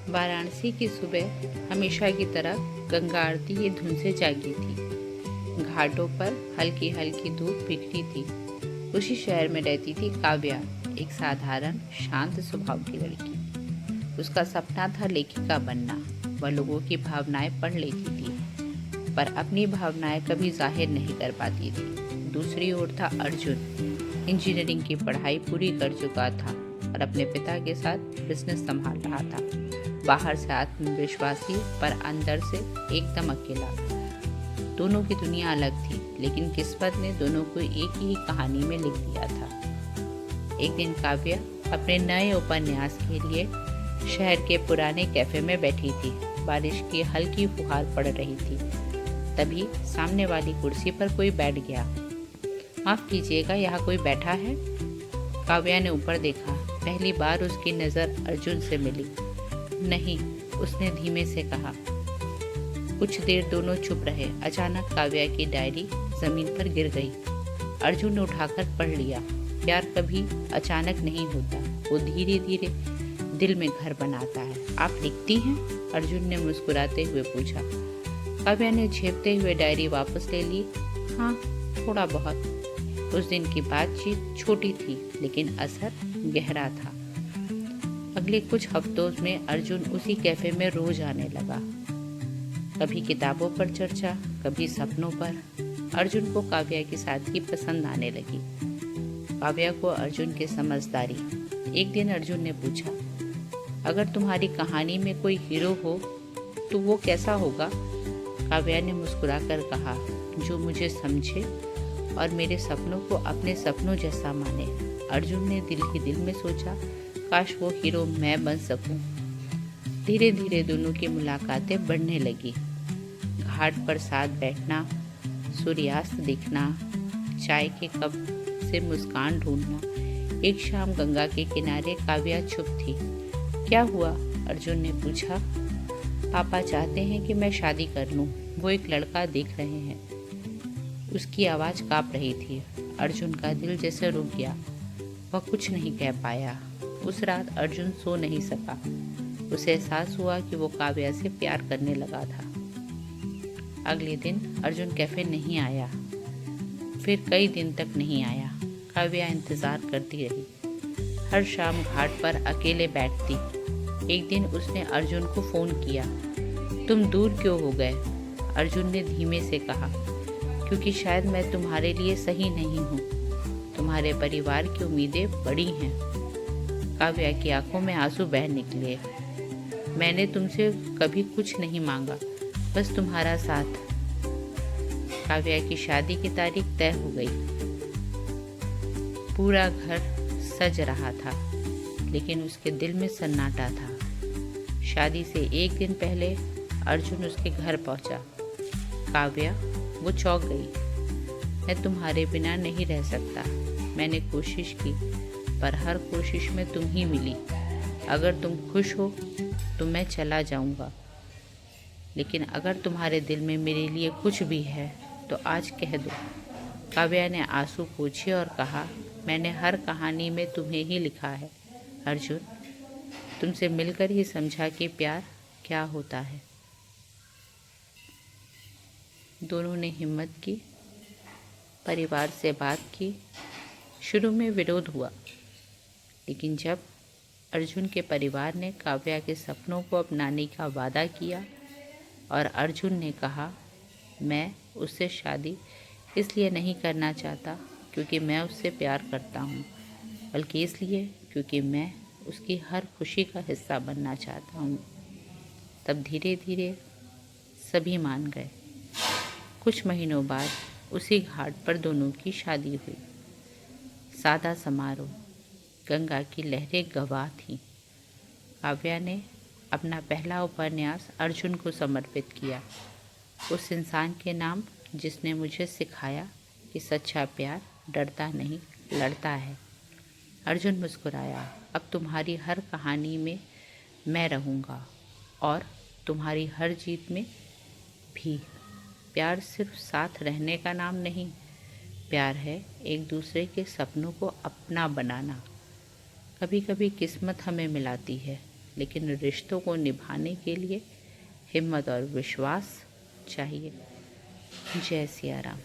वाराणसी की सुबह हमेशा की तरह गंगा आरती की धुन से जागी थी। घाटों पर हल्की हल्की धूप बिखरी थी। उसी शहर में रहती थी काव्या, एक साधारण शांत स्वभाव की लड़की। उसका सपना था लेखिका बनना। वह लोगों की भावनाएं पढ़ लेती थी, पर अपनी भावनाएं कभी जाहिर नहीं कर पाती थी। दूसरी ओर था अर्जुन। इंजीनियरिंग की पढ़ाई पूरी कर चुका था और अपने पिता के साथ बिजनेस संभाल रहा था। बाहर से आत्मविश्वासी, पर अंदर से एकदम अकेला। दोनों की दुनिया अलग थी, लेकिन किस्मत ने दोनों को एक ही कहानी में लिख दिया था। एक दिन काव्या अपने नए उपन्यास के लिए शहर के पुराने कैफे में बैठी थी। बारिश की हल्की फुहार पड़ रही थी। तभी सामने वाली कुर्सी पर कोई बैठ गया। माफ कीजिएगा, यहाँ कोई बैठा है? काव्या ने ऊपर देखा। पहली बार उसकी नजर अर्जुन से मिली। नहीं, उसने धीमे से कहा। कुछ देर दोनों चुप रहे। अचानक काव्या की डायरी जमीन पर गिर गई। अर्जुन ने उठाकर पढ़ लिया। प्यार कभी अचानक नहीं होता, वो धीरे धीरे दिल में घर बनाता है। आप लिखती हैं? अर्जुन ने मुस्कुराते हुए पूछा। काव्या ने झेपते हुए डायरी वापस ले ली। हाँ, थोड़ा बहुत। उस दिन की बातचीत छोटी थी, लेकिन असर गहरा था। अगले कुछ हफ्तों में अर्जुन उसी कैफे में रोज आने लगा। कभी किताबों पर चर्चा, कभी सपनों पर। अर्जुन को काव्या की सादगी पसंद आने लगी, काव्या को अर्जुन की समझदारी। एक दिन अर्जुन ने पूछा, अगर तुम्हारी कहानी में कोई हीरो हो तो वो कैसा होगा? काव्या ने मुस्कुराकर कहा, जो मुझे समझे और मेरे सपनों को अपने सपनों जैसा माने। अर्जुन ने दिल ही दिल में सोचा, काश वो हीरो मैं बन सकूं। धीरे धीरे दोनों की मुलाकातें बढ़ने लगी। घाट पर साथ बैठना, सूर्यास्त दिखना, चाय के कप से मुस्कान ढूंढना। एक शाम गंगा के किनारे काव्या चुप थी। क्या हुआ? अर्जुन ने पूछा। पापा चाहते हैं कि मैं शादी कर लूं। वो एक लड़का देख रहे हैं। उसकी आवाज़ कांप रही थी। अर्जुन का दिल जैसे रुक गया। वह कुछ नहीं कह पाया। उस रात अर्जुन सो नहीं सका। उसे एहसास हुआ कि वो काव्या से प्यार करने लगा था। अगले दिन अर्जुन कैफे नहीं आया। फिर कई दिन तक नहीं आया। काव्या इंतजार करती रही। हर शाम घाट पर अकेले बैठती। एक दिन उसने अर्जुन को फोन किया। तुम दूर क्यों हो गए? अर्जुन ने धीमे से कहा, क्योंकि शायद मैं तुम्हारे लिए सही नहीं हूँ। तुम्हारे परिवार की उम्मीदें बड़ी हैं। काव्या की आंखों में आंसू बह निकले। मैंने तुमसे कभी कुछ नहीं मांगा, बस तुम्हारा साथ। काव्या की शादी की तारीख तय हो गई। पूरा घर सज रहा था, लेकिन उसके दिल में सन्नाटा था। शादी से एक दिन पहले अर्जुन उसके घर पहुंचा। काव्या, वो चौंक गई। मैं तुम्हारे बिना नहीं रह सकता। मैंने कोशिश की, पर हर कोशिश में तुम ही मिली। अगर तुम खुश हो तो मैं चला जाऊंगा, लेकिन अगर तुम्हारे दिल में मेरे लिए कुछ भी है तो आज कह दो। काव्या ने आंसू पोंछे और कहा, मैंने हर कहानी में तुम्हें ही लिखा है अर्जुन। तुमसे मिलकर ही समझा कि प्यार क्या होता है। दोनों ने हिम्मत की, परिवार से बात की। शुरू में विरोध हुआ, लेकिन जब अर्जुन के परिवार ने काव्या के सपनों को अपनाने का वादा किया और अर्जुन ने कहा, मैं उससे शादी इसलिए नहीं करना चाहता क्योंकि मैं उससे प्यार करता हूँ, बल्कि इसलिए क्योंकि मैं उसकी हर खुशी का हिस्सा बनना चाहता हूँ, तब धीरे धीरे सभी मान गए। कुछ महीनों बाद उसी घाट पर दोनों की शादी हुई। सादा समारोह, गंगा की लहरें गवाह थीं। काव्या ने अपना पहला उपन्यास अर्जुन को समर्पित किया, उस इंसान के नाम जिसने मुझे सिखाया कि सच्चा प्यार डरता नहीं, लड़ता है। अर्जुन मुस्कुराया। अब तुम्हारी हर कहानी में मैं रहूँगा और तुम्हारी हर जीत में भी। प्यार सिर्फ साथ रहने का नाम नहीं, प्यार है एक दूसरे के सपनों को अपना बनाना। कभी कभी किस्मत हमें मिलाती है, लेकिन रिश्तों को निभाने के लिए हिम्मत और विश्वास चाहिए। जय सिया राम।